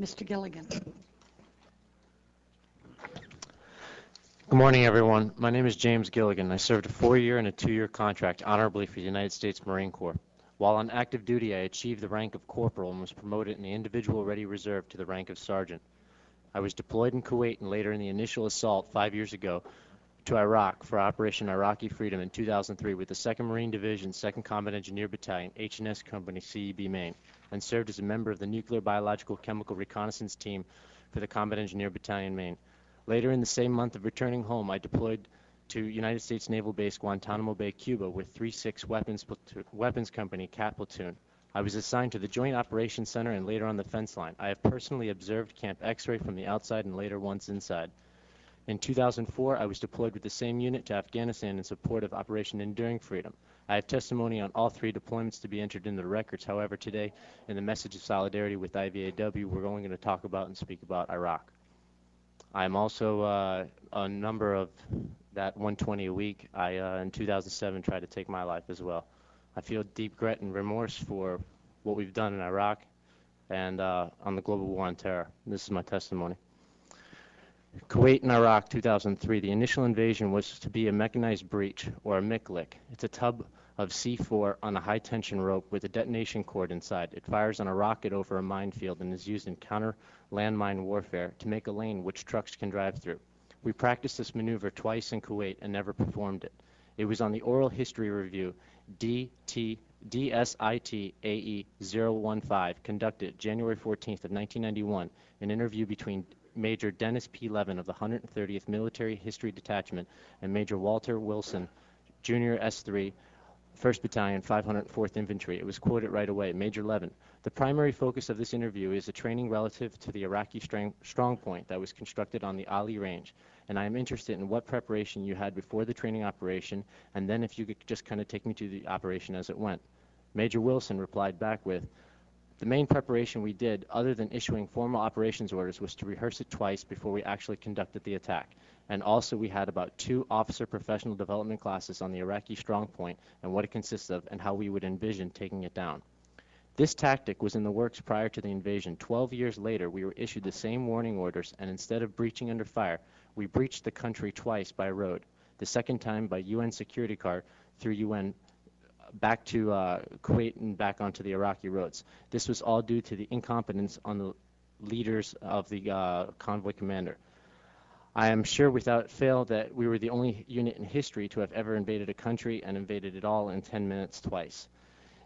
Mr. Gilligan. Good morning, everyone. My name is James Gilligan. I served a 4-year and a 2-year contract honorably for the United States Marine Corps. While on active duty, I achieved the rank of corporal and was promoted in the individual ready reserve to the rank of sergeant. I was deployed in Kuwait and later in the initial assault 5 years ago to Iraq for Operation Iraqi Freedom in 2003 with the 2nd Marine Division, 2nd Combat Engineer Battalion, H&S Company, CEB, Maine, and served as a member of the Nuclear Biological Chemical Reconnaissance Team for the Combat Engineer Battalion, Maine. Later in the same month of returning home, I deployed to United States Naval Base Guantanamo Bay, Cuba with 36 Weapons Company Cat Platoon. I was assigned to the Joint Operations Center and later on the fence line. I have personally observed Camp X-Ray from the outside and later once inside. In 2004, I was deployed with the same unit to Afghanistan in support of Operation Enduring Freedom. I have testimony on all 3 deployments to be entered into the records. However, today, in the message of solidarity with IVAW, we're only going to talk about and speak about Iraq. I'm also a number of that 120 a week. In 2007, tried to take my life as well. I feel deep regret and remorse for what we've done in Iraq and on the global war on terror. This is my testimony. Kuwait and Iraq, 2003. The initial invasion was to be a mechanized breach, or a MICLIC. It's a tub of C4 on a high-tension rope with a detonation cord inside. It fires on a rocket over a minefield and is used in counter-landmine warfare to make a lane which trucks can drive through. We practiced this maneuver twice in Kuwait and never performed it. It was on the Oral History Review DSIT-AE 015, conducted January 14th of 1991, an interview between Major Dennis P. Levin of the 130th Military History Detachment and Major Walter Wilson, Jr. S3, 1st Battalion, 504th Infantry. It was quoted right away. Major Levin: the primary focus of this interview is the training relative to the Iraqi strong point that was constructed on the Ali Range, and I am interested in what preparation you had before the training operation, and then if you could just kind of take me to the operation as it went. Major Wilson replied back with, the main preparation we did, other than issuing formal operations orders, was to rehearse it twice before we actually conducted the attack. And also we had about 2 officer professional development classes on the Iraqi strong point and what it consists of and how we would envision taking it down. This tactic was in the works prior to the invasion. 12 years later, we were issued the same warning orders, and instead of breaching under fire, we breached the country twice by road. The second time by UN security car through UN back to Kuwait and back onto the Iraqi roads. This was all due to the incompetence on the leaders of the convoy commander. I am sure without fail that we were the only unit in history to have ever invaded a country and invaded it all in 10 minutes twice.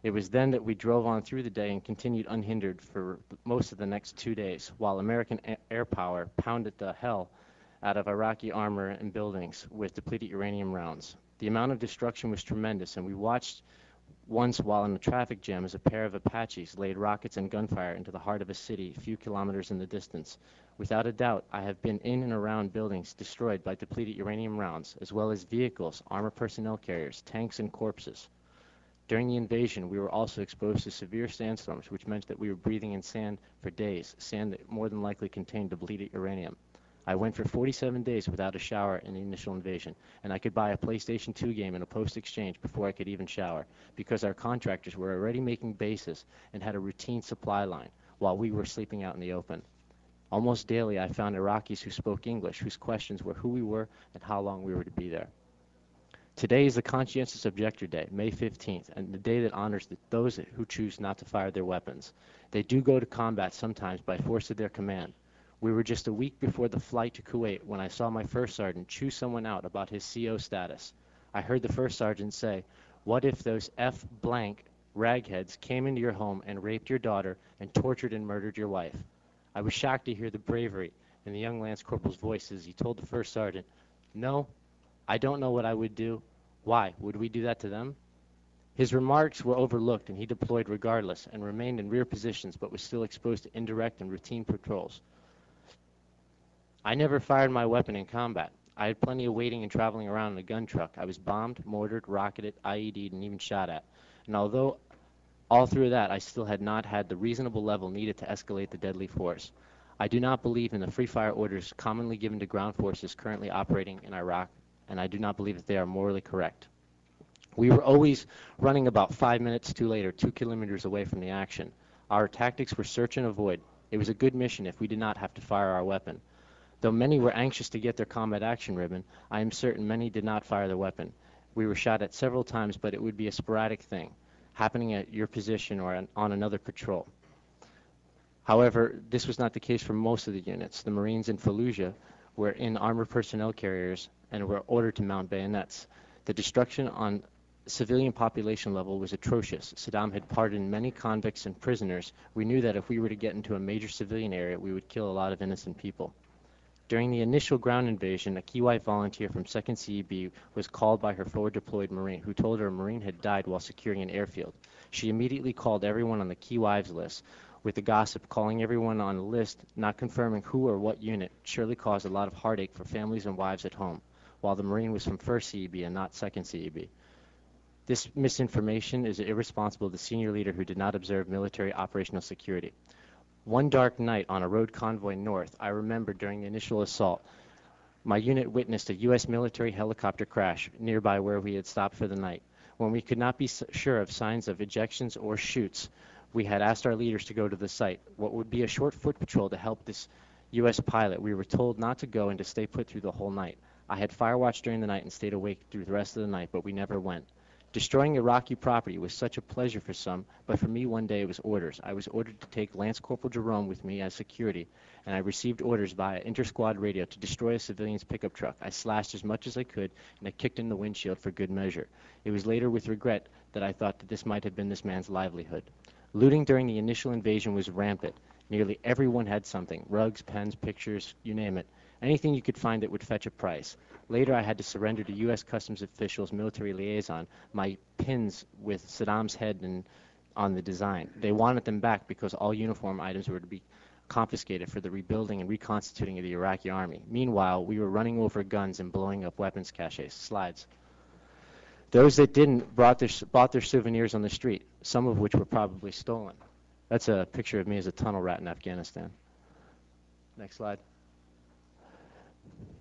It was then that we drove on through the day and continued unhindered for most of the next 2 days, while American air power pounded the hell out of Iraqi armor and buildings with depleted uranium rounds. The amount of destruction was tremendous, and we watched once while in a traffic jam as a pair of Apaches laid rockets and gunfire into the heart of a city a few kilometers in the distance. Without a doubt, I have been in and around buildings destroyed by depleted uranium rounds, as well as vehicles, armored personnel carriers, tanks, and corpses. During the invasion, we were also exposed to severe sandstorms, which meant that we were breathing in sand for days, sand that more than likely contained depleted uranium. I went for 47 days without a shower in the initial invasion, and I could buy a PlayStation 2 game in a post-exchange before I could even shower, because our contractors were already making bases and had a routine supply line, while we were sleeping out in the open. Almost daily, I found Iraqis who spoke English, whose questions were who we were and how long we were to be there. Today is the Conscientious Objector Day, May 15th, and the day that honors those who choose not to fire their weapons. They do go to combat sometimes by force of their command. We were just a week before the flight to Kuwait when I saw my first sergeant chew someone out about his CO status. I heard the first sergeant say, "What if those F blank ragheads came into your home and raped your daughter and tortured and murdered your wife?" I was shocked to hear the bravery in the young Lance Corporal's voice as he told the first sergeant, "No, I don't know what I would do. Why? Would we do that to them?" His remarks were overlooked and he deployed regardless and remained in rear positions but was still exposed to indirect and routine patrols. I never fired my weapon in combat. I had plenty of waiting and traveling around in a gun truck. I was bombed, mortared, rocketed, IED'd, and even shot at. And although all through that I still had not had the reasonable level needed to escalate the deadly force. I do not believe in the free fire orders commonly given to ground forces currently operating in Iraq, and I do not believe that they are morally correct. We were always running about 5 minutes too late or 2 kilometers away from the action. Our tactics were search and avoid. It was a good mission if we did not have to fire our weapon. Though many were anxious to get their combat action ribbon, I am certain many did not fire their weapon. We were shot at several times, but it would be a sporadic thing, happening at your position or on another patrol. However, this was not the case for most of the units. The Marines in Fallujah were in armored personnel carriers and were ordered to mount bayonets. The destruction on civilian population level was atrocious. Saddam had pardoned many convicts and prisoners. We knew that if we were to get into a major civilian area, we would kill a lot of innocent people. During the initial ground invasion, a key white volunteer from 2nd CEB was called by her forward deployed Marine, who told her a Marine had died while securing an airfield. She immediately called everyone on the key wives list, with the gossip calling everyone on the list, not confirming who or what unit, surely caused a lot of heartache for families and wives at home, while the Marine was from 1st CEB and not 2nd CEB. This misinformation is irresponsible of the senior leader who did not observe military operational security. One dark night on a road convoy north, I remember during the initial assault, my unit witnessed a U.S. military helicopter crash nearby where we had stopped for the night. When we could not be sure of signs of ejections or chutes, we had asked our leaders to go to the site. What would be a short foot patrol to help this U.S. pilot, we were told not to go and to stay put through the whole night. I had fire watch during the night and stayed awake through the rest of the night, but we never went. Destroying Iraqi property was such a pleasure for some, but for me one day it was orders. I was ordered to take Lance Corporal Jerome with me as security, and I received orders via inter-squad radio to destroy a civilian's pickup truck. I slashed as much as I could, and I kicked in the windshield for good measure. It was later with regret that I thought that this might have been this man's livelihood. Looting during the initial invasion was rampant. Nearly everyone had something, rugs, pens, pictures, you name it. Anything you could find that would fetch a price. Later, I had to surrender to U.S. Customs officials, military liaison, my pins with Saddam's head on the design. They wanted them back because all uniform items were to be confiscated for the rebuilding and reconstituting of the Iraqi army. Meanwhile, we were running over guns and blowing up weapons caches. Slides. Those that didn't bought their souvenirs on the street, some of which were probably stolen. That's a picture of me as a tunnel rat in Afghanistan. Next slide.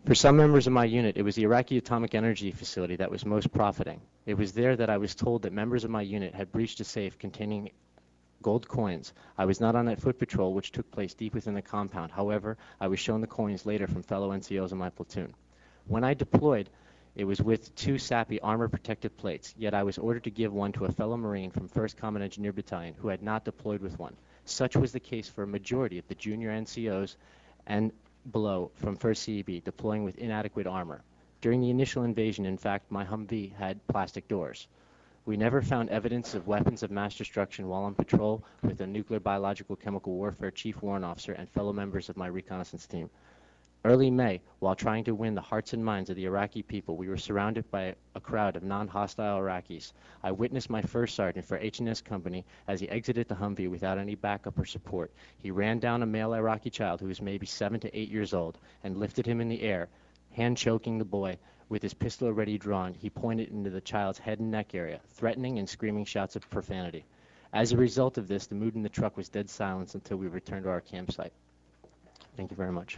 For some members of my unit, it was the Iraqi Atomic Energy Facility that was most profiting. It was there that I was told that members of my unit had breached a safe containing gold coins. I was not on that foot patrol, which took place deep within the compound. However, I was shown the coins later from fellow NCOs in my platoon. When I deployed, it was with 2 SAPI armor-protected plates, yet I was ordered to give one to a fellow Marine from 1st Combat Engineer Battalion who had not deployed with one. Such was the case for a majority of the junior NCOs and below from 1st CEB deploying with inadequate armor. During the initial invasion, in fact, my Humvee had plastic doors. We never found evidence of weapons of mass destruction while on patrol with a nuclear, biological, chemical warfare chief warrant officer and fellow members of my reconnaissance team. Early May, while trying to win the hearts and minds of the Iraqi people, we were surrounded by a crowd of non-hostile Iraqis. I witnessed my first sergeant for H&S Company as he exited the Humvee without any backup or support. He ran down a male Iraqi child who was maybe 7 to 8 years old and lifted him in the air, hand-choking the boy. With his pistol already drawn, he pointed into the child's head and neck area, threatening and screaming shouts of profanity. As a result of this, the mood in the truck was dead silence until we returned to our campsite. Thank you very much.